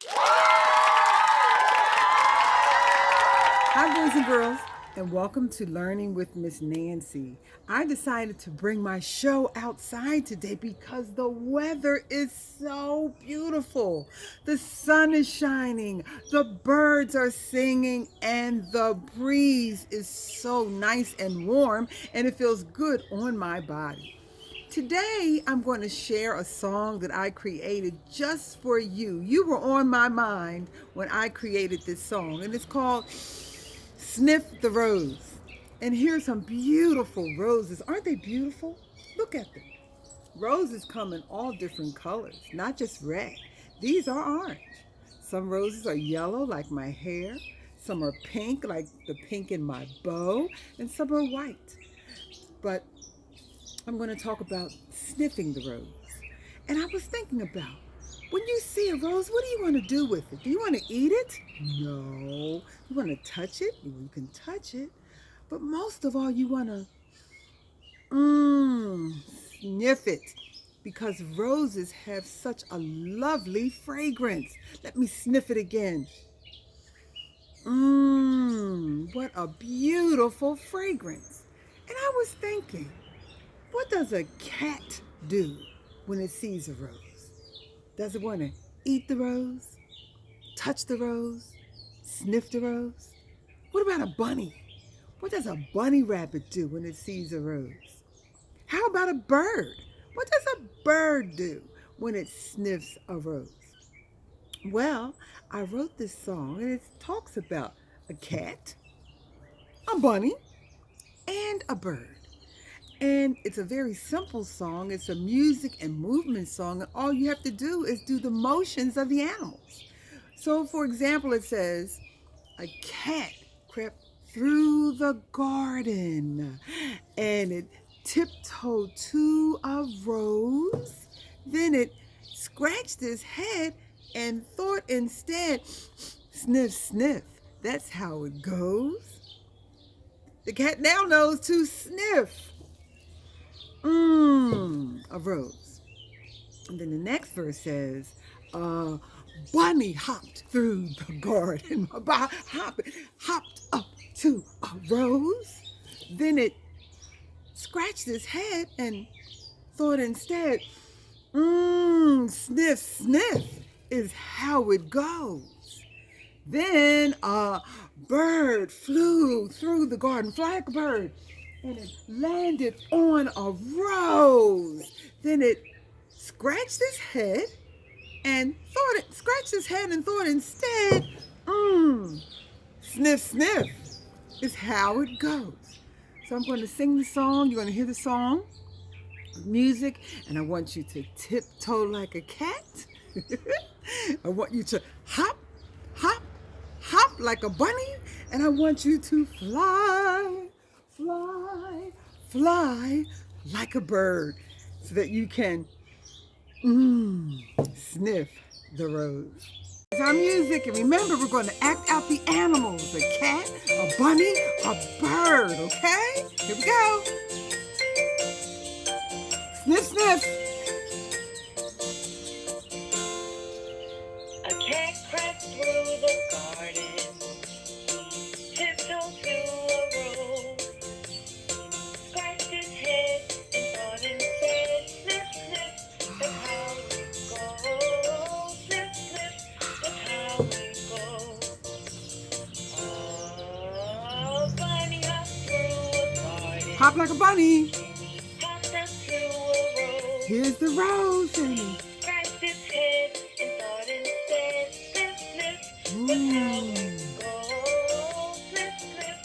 Hi, boys and girls, and welcome to Learning with Miss Nancy. I decided to bring my show outside today because the weather is so beautiful. The sun is shining, the birds are singing, and the breeze is so nice and warm, and it feels good on my body. Today, I'm going to share a song that I created just for you. You were on my mind when I created this song, and it's called Sniff the Rose. And here's some beautiful roses. Aren't they beautiful? Look at them. Roses come in all different colors, not just red. These are orange. Some roses are yellow, like my hair. Some are pink, like the pink in my bow. And some are white. But I'm going to talk about sniffing the rose. And I was thinking about when you see a rose, what do you want to do with it? Do you want to eat it? No. You want to touch it? You can touch it. But most of all, you want to sniff it because roses have such a lovely fragrance. Let me sniff it again. What a beautiful fragrance. And I was thinking, what does a cat do when it sees a rose? Does it want to eat the rose? Touch the rose? Sniff the rose? What about a bunny? What does a bunny rabbit do when it sees a rose? How about a bird? What does a bird do when it sniffs a rose? Well, I wrote this song and it talks about a cat, a bunny, and a bird. And it's a very simple song. It's a music and movement song. And all you have to do is do the motions of the animals. So, for example, it says, a cat crept through the garden and it tiptoed to a rose. Then it scratched its head and thought instead, sniff, sniff. That's how it goes. The cat now knows to sniff. A rose. And then the next verse says, bunny hopped through the garden, hopped up to a rose. Then it scratched its head and thought instead, sniff, sniff is how it goes. Then a bird flew through the garden, fly like a bird, and it landed on a rose. Then it scratched its head and thought instead, sniff, sniff is how it goes. So I'm going to sing the song. You're going to hear the song, music, and I want you to tiptoe like a cat. I want you to hop, hop, hop like a bunny, and I want you to fly, fly, fly like a bird so that you can sniff the rose. It's our music, and remember, we're going to act out the animals: a cat, a bunny, a bird, okay? Here we go. Sniff, sniff. A cat crept through the garden, tiptoed to a rose, scratched his head and thought and said, sniff, sniff, that's how it goes. Sniff, sniff, that's how it goes. Bunny hopped through a garden, Hop like a bunny. hopped up to a rose. Here's the rose, and Scratched his head and thought and said, sniff, sniff, that's how it goes. Sniff, sniff,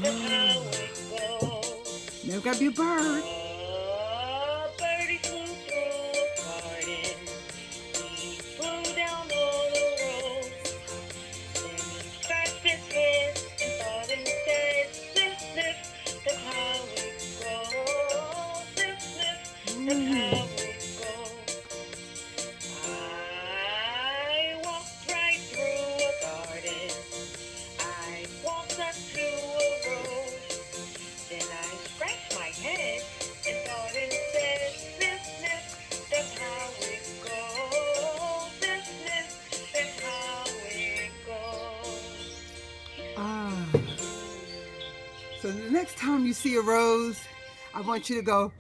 that's how it goes. now gotta be a bird. A birdie flew through a garden. He flew down on a rose. Then he scratched his head and thought and said, sniff, sniff, that's how it goes. Sniff, sniff, that's how it goes. I walked right through a garden. I walked up to a rose. Then I scratched my head the next time you see a rose, I want you to go,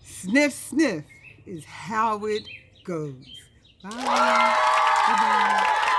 sniff, sniff is how it goes. Bye. Bye-bye.